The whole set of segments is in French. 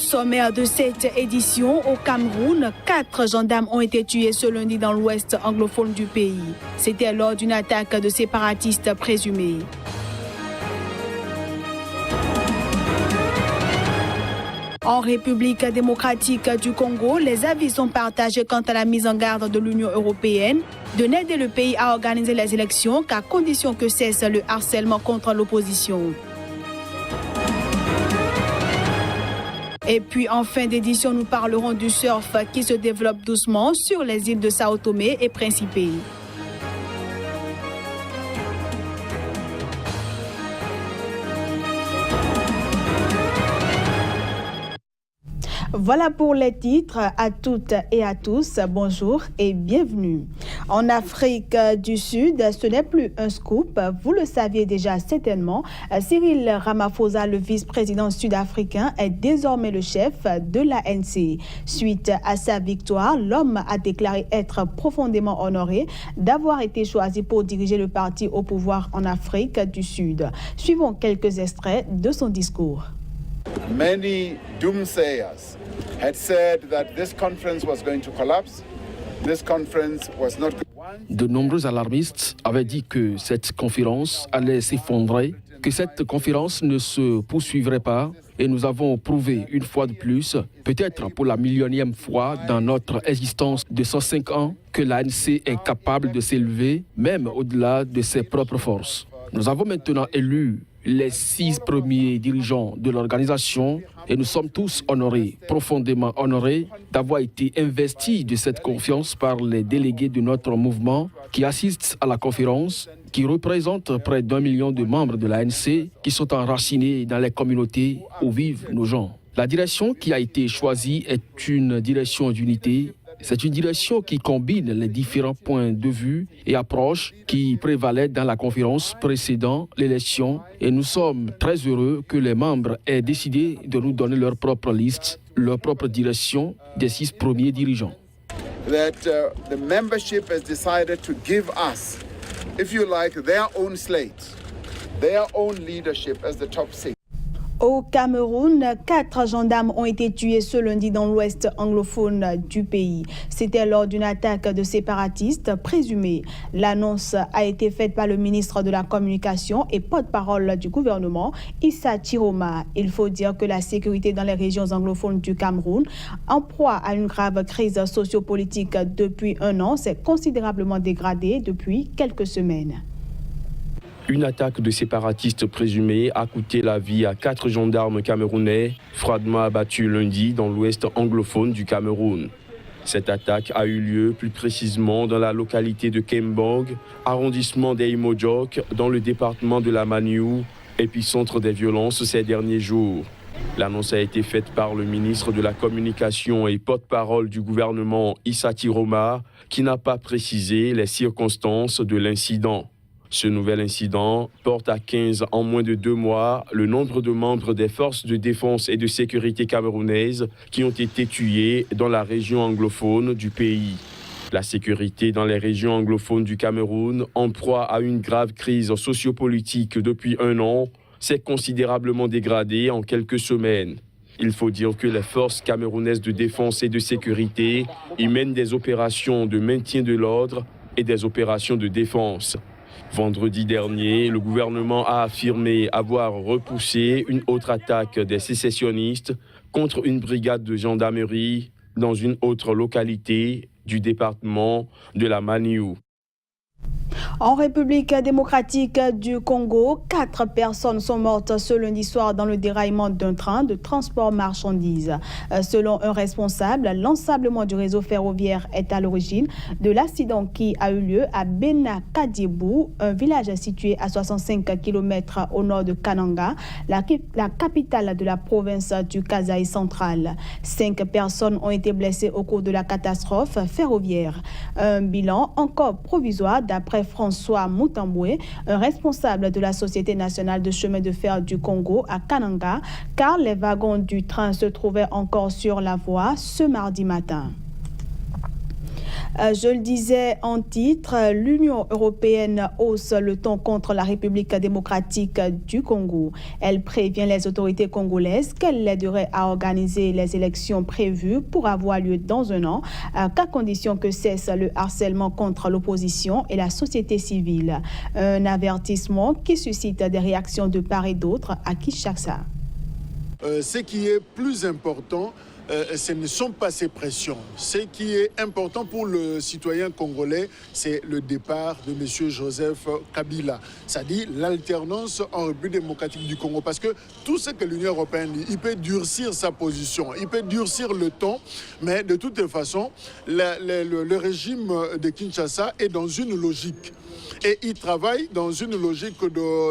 sommaire de cette édition, au Cameroun, 4 gendarmes ont été tués ce lundi dans l'ouest anglophone du pays. C'était lors d'une attaque de séparatistes présumés. En République démocratique du Congo, les avis sont partagés quant à la mise en garde de l'Union européenne de n'aider le pays à organiser les élections qu'à condition que cesse le harcèlement contre l'opposition. Et puis en fin d'édition, nous parlerons du surf qui se développe doucement sur les îles de Sao Tomé et Principe. Voilà pour les titres. À toutes et à tous, bonjour et bienvenue. En Afrique du Sud, ce n'est plus un scoop, vous le saviez déjà certainement. Cyril Ramaphosa, le vice-président sud-africain, est désormais le chef de l'ANC. Suite à sa victoire, l'homme a déclaré être profondément honoré d'avoir été choisi pour diriger le parti au pouvoir en Afrique du Sud. Suivons quelques extraits de son discours. Many doomsayers had said that this conference was going to collapse. This conference was not. De nombreux alarmistes avaient dit que cette conférence allait s'effondrer, que cette conférence ne se poursuivrait pas. Et nous avons prouvé une fois de plus, peut-être pour la millionième fois dans notre existence de 105 ans, que l'ANC est capable de s'élever, même au-delà de ses propres forces. Nous avons maintenant élu les 6 premiers dirigeants de l'organisation et nous sommes tous honorés, profondément honorés, d'avoir été investis de cette confiance par les délégués de notre mouvement qui assistent à la conférence, qui représentent près d'1 million de membres de l'ANC qui sont enracinés dans les communautés où vivent nos gens. La direction qui a été choisie est une direction d'unité. C'est une direction qui combine les différents points de vue et approches qui prévalaient dans la conférence précédant l'élection. Et nous sommes très heureux que les membres aient décidé de nous donner leur propre liste, leur propre direction des 6 premiers dirigeants. That the membership has decided to give us, if you like, their own slate, their own leadership as the top 6. Au Cameroun, 4 gendarmes ont été tués ce lundi dans l'ouest anglophone du pays. C'était lors d'une attaque de séparatistes présumés. L'annonce a été faite par le ministre de la Communication et porte-parole du gouvernement, Issa Chiroma. Il faut dire que la sécurité dans les régions anglophones du Cameroun, en proie à une grave crise sociopolitique depuis 1 an, s'est considérablement dégradée depuis quelques semaines. Une attaque de séparatistes présumés a coûté la vie à 4 gendarmes camerounais, froidement abattus lundi dans l'ouest anglophone du Cameroun. Cette attaque a eu lieu plus précisément dans la localité de Kembong, arrondissement d'Eimodjok, dans le département de la Maniou, épicentre des violences ces derniers jours. L'annonce a été faite par le ministre de la Communication et porte-parole du gouvernement Issa Chiroma, qui n'a pas précisé les circonstances de l'incident. Ce nouvel incident porte à 15 en moins de 2 mois le nombre de membres des forces de défense et de sécurité camerounaises qui ont été tués dans la région anglophone du pays. La sécurité dans les régions anglophones du Cameroun, en proie à une grave crise sociopolitique depuis 1 an, s'est considérablement dégradée en quelques semaines. Il faut dire que les forces camerounaises de défense et de sécurité y mènent des opérations de maintien de l'ordre et des opérations de défense. Vendredi dernier, le gouvernement a affirmé avoir repoussé une autre attaque des sécessionnistes contre une brigade de gendarmerie dans une autre localité du département de la Maniou. En République démocratique du Congo, 4 personnes sont mortes ce lundi soir dans le déraillement d'un train de transport marchandises. Selon un responsable, l'ensablement du réseau ferroviaire est à l'origine de l'accident qui a eu lieu à Bena-Kadiebou, un village situé à 65 km au nord de Kananga, la capitale de la province du Kasaï central. 5 personnes ont été blessées au cours de la catastrophe ferroviaire. Un bilan encore provisoire d'après François Moutamboué, un responsable de la Société nationale de chemin de fer du Congo à Kananga, car les wagons du train se trouvaient encore sur la voie ce mardi matin. Je le disais en titre, l'Union européenne hausse le ton contre la République démocratique du Congo. Elle prévient les autorités congolaises qu'elle l'aiderait à organiser les élections prévues pour avoir lieu dans un an, qu'à condition que cesse le harcèlement contre l'opposition et la société civile. Un avertissement qui suscite des réactions de part et d'autre à Kinshasa. Ce qui est plus important, ce ne sont pas ces pressions. Ce qui est important pour le citoyen congolais, c'est le départ de M. Joseph Kabila. C'est-à-dire l'alternance en République démocratique du Congo. Parce que tout ce que l'Union européenne dit, il peut durcir sa position, il peut durcir le ton, mais de toute façon, le régime de Kinshasa est dans une logique. Et il travaille dans une logique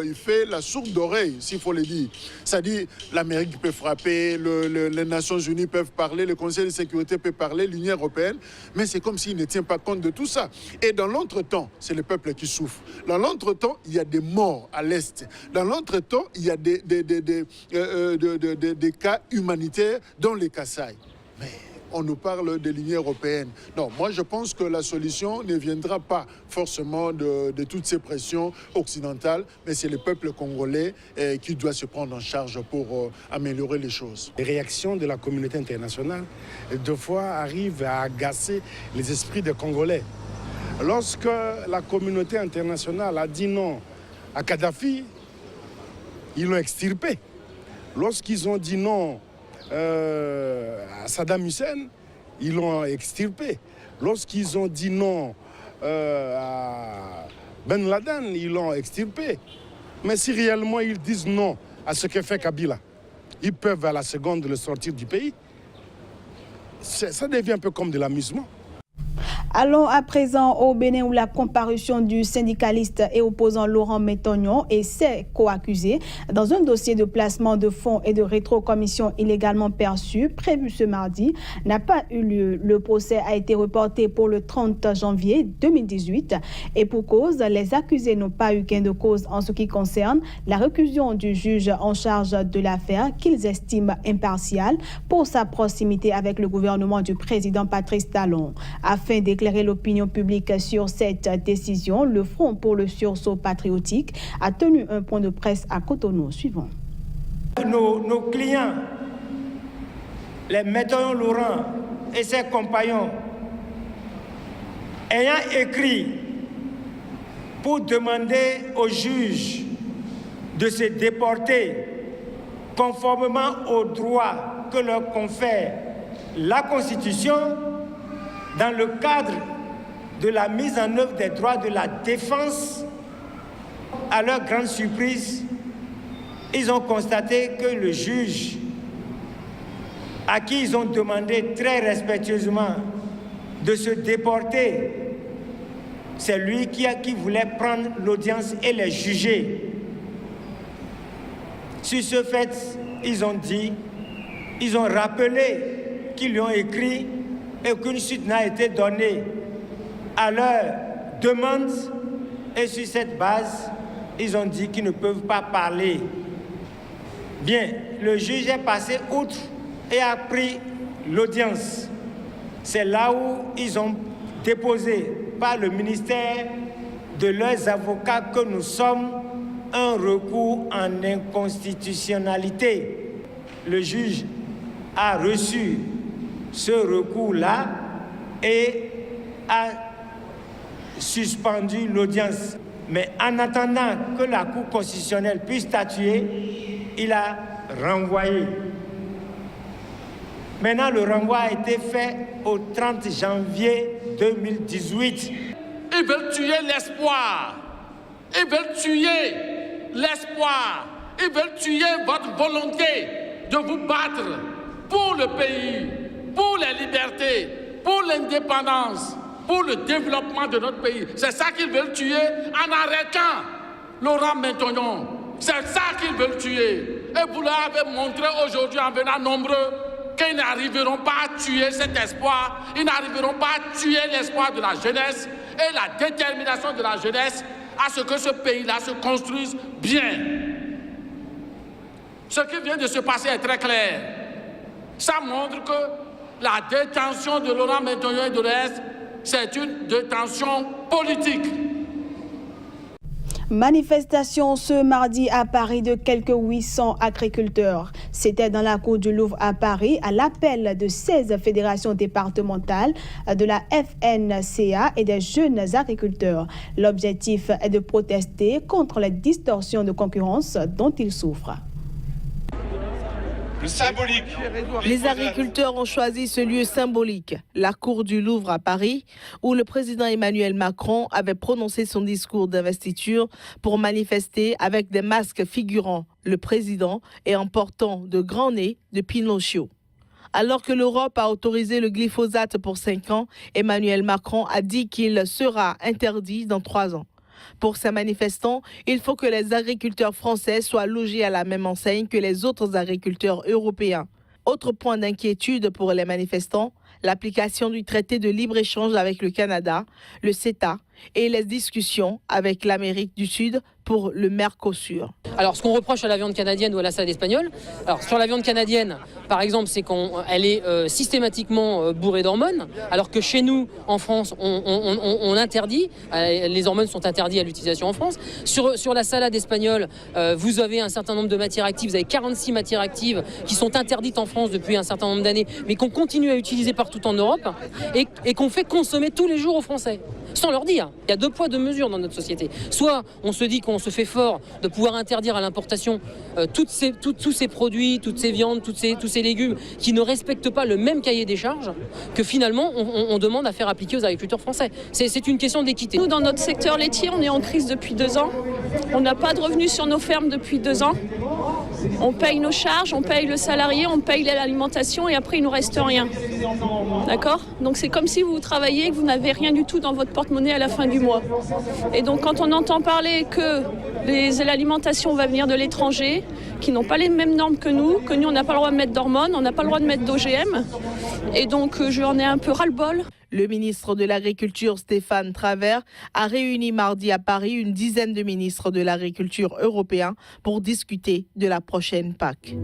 il fait la sourde oreille, s'il faut le dire. C'est-à-dire, l'Amérique peut frapper, les Nations Unies peuvent parler, le Conseil de sécurité peut parler, l'Union européenne, mais c'est comme s'il ne tient pas compte de tout ça. Et dans l'entretemps, c'est le peuple qui souffre. Dans l'entretemps, il y a des morts à l'Est. Dans l'entretemps, il y a des cas humanitaires dans les Kasaï. Mais on nous parle de l'Union européenne. Non, moi je pense que la solution ne viendra pas forcément de toutes ces pressions occidentales, mais c'est le peuple congolais qui doit se prendre en charge pour améliorer les choses. Les réactions de la communauté internationale, deux fois, arrivent à agacer les esprits des Congolais. Lorsque la communauté internationale a dit non à Kadhafi, ils l'ont extirpé. Lorsqu'ils ont dit non à Saddam Hussein, ils l'ont extirpé. Lorsqu'ils ont dit non à Ben Laden, ils l'ont extirpé. Mais si réellement ils disent non à ce que fait Kabila, ils peuvent à la seconde le sortir du pays. Ça devient un peu comme de l'amusement. Allons à présent au Bénin où la comparution du syndicaliste et opposant Laurent Métognon et ses co-accusés dans un dossier de placement de fonds et de rétrocommission illégalement perçus prévu ce mardi n'a pas eu lieu. Le procès a été reporté pour le 30 janvier 2018 et pour cause, les accusés n'ont pas eu gain de cause en ce qui concerne la récusation du juge en charge de l'affaire qu'ils estiment impartiale pour sa proximité avec le gouvernement du président Patrice Talon. Afin d'éclairer l'opinion publique sur cette décision, le Front pour le sursaut patriotique a tenu un point de presse à Cotonou. Suivant. Nos clients, les Métognon Laurent et ses compagnons, ayant écrit pour demander au juge de se déporter conformément aux droits que leur confère la Constitution, dans le cadre de la mise en œuvre des droits de la défense, à leur grande surprise, ils ont constaté que le juge, à qui ils ont demandé très respectueusement de se déporter, c'est lui qui voulait prendre l'audience et les juger. Sur ce fait, ils ont rappelé qu'ils lui ont écrit et qu'une suite n'a été donnée à leur demande. Et sur cette base, ils ont dit qu'ils ne peuvent pas parler. Bien, le juge est passé outre et a pris l'audience. C'est là où ils ont déposé par le ministère de leurs avocats que nous sommes un recours en inconstitutionnalité. Le juge a reçu ce recours-là et a suspendu l'audience. Mais en attendant que la Cour constitutionnelle puisse statuer, il a renvoyé. Maintenant, le renvoi a été fait au 30 janvier 2018. Ils veulent tuer l'espoir. Ils veulent tuer l'espoir. Ils veulent tuer votre volonté de vous battre pour le pays, pour les libertés, pour l'indépendance, pour le développement de notre pays. C'est ça qu'ils veulent tuer en arrêtant Laurent Métognon. C'est ça qu'ils veulent tuer. Et vous leur avez montré aujourd'hui en venant nombreux qu'ils n'arriveront pas à tuer cet espoir. Ils n'arriveront pas à tuer l'espoir de la jeunesse et la détermination de la jeunesse à ce que ce pays-là se construise bien. Ce qui vient de se passer est très clair. Ça montre que la détention de Laurent Métognon et de l'Est, c'est une détention politique. Manifestation ce mardi à Paris de quelques 800 agriculteurs. C'était dans la cour du Louvre à Paris à l'appel de 16 fédérations départementales de la FNCA et des jeunes agriculteurs. L'objectif est de protester contre les distorsions de concurrence dont ils souffrent. Symbolique. Les agriculteurs ont choisi ce lieu symbolique, la cour du Louvre à Paris, où le président Emmanuel Macron avait prononcé son discours d'investiture pour manifester avec des masques figurant le président et en portant de grands nez de Pinocchio. Alors que l'Europe a autorisé le glyphosate pour 5 ans, Emmanuel Macron a dit qu'il sera interdit dans 3 ans. Pour ces manifestants, il faut que les agriculteurs français soient logés à la même enseigne que les autres agriculteurs européens. Autre point d'inquiétude pour les manifestants, l'application du traité de libre-échange avec le Canada, le CETA, et les discussions avec l'Amérique du Sud pour le Mercosur. Alors, ce qu'on reproche à la viande canadienne ou à la salade espagnole, alors sur la viande canadienne, par exemple, c'est qu'elle est systématiquement bourrée d'hormones, alors que chez nous, en France, on interdit, les hormones sont interdites à l'utilisation en France. Sur la salade espagnole, vous avez un certain nombre de matières actives, vous avez 46 matières actives qui sont interdites en France depuis un certain nombre d'années, mais qu'on continue à utiliser partout en Europe et qu'on fait consommer tous les jours aux Français. Sans leur dire, il y a 2 poids 2 mesures dans notre société. Soit on se dit qu'on se fait fort de pouvoir interdire à l'importation tous ces produits, toutes ces viandes, tous ces légumes qui ne respectent pas le même cahier des charges que finalement on demande à faire appliquer aux agriculteurs français. C'est une question d'équité. Nous, dans notre secteur laitier, on est en crise depuis 2 ans. On n'a pas de revenus sur nos fermes depuis 2 ans. On paye nos charges, on paye le salarié, on paye l'alimentation et après il nous reste rien. D'accord ? Donc c'est comme si vous travaillez et que vous n'avez rien du tout dans votre porte-monnaie à la fin du mois. Et donc quand on entend parler que l'alimentation va venir de l'étranger, qui n'ont pas les mêmes normes que nous on n'a pas le droit de mettre d'hormones, on n'a pas le droit de mettre d'OGM, et donc j'en ai un peu ras-le-bol. Le ministre de l'Agriculture, Stéphane Travert, a réuni mardi à Paris une dizaine de ministres de l'Agriculture européens pour discuter de la prochaine PAC.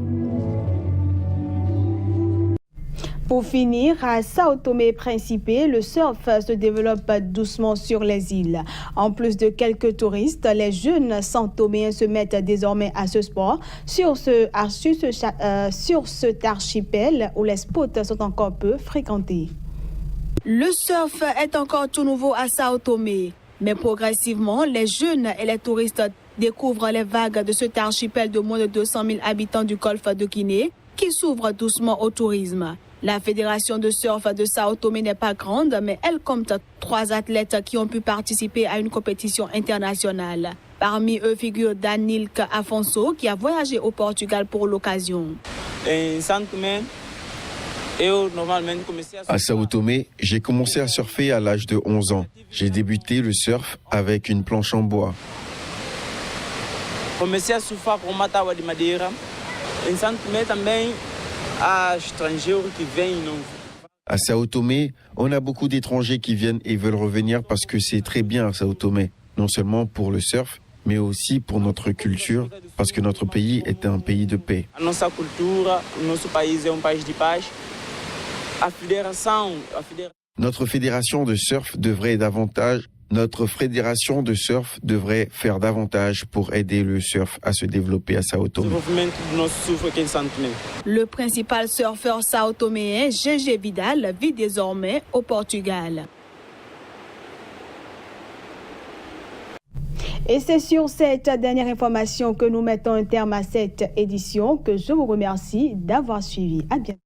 Pour finir, à Sao Tomé et Principe, le surf se développe doucement sur les îles. En plus de quelques touristes, les jeunes santoméens se mettent désormais à ce sport sur cet archipel où les spots sont encore peu fréquentés. Le surf est encore tout nouveau à Sao Tomé, mais progressivement, les jeunes et les touristes découvrent les vagues de cet archipel de moins de 200 000 habitants du golfe de Guinée qui s'ouvre doucement au tourisme. La fédération de surf de Sao Tomé n'est pas grande, mais elle compte 3 athlètes qui ont pu participer à une compétition internationale. Parmi eux figure Danilk Afonso qui a voyagé au Portugal pour l'occasion. À Sao Tomé, j'ai commencé à surfer à l'âge de 11 ans. J'ai débuté le surf avec une planche en bois. À Sao Tomé, on a beaucoup d'étrangers qui viennent et veulent revenir parce que c'est très bien à Sao Tomé, non seulement pour le surf, mais aussi pour notre culture, parce que notre pays est un pays de paix. Notre fédération de surf devrait faire davantage pour aider le surf à se développer à Sao Tomé. Le principal surfeur sao-toméen, Gégé Vidal, vit désormais au Portugal. Et c'est sur cette dernière information que nous mettons un terme à cette édition que je vous remercie d'avoir suivi. À bientôt.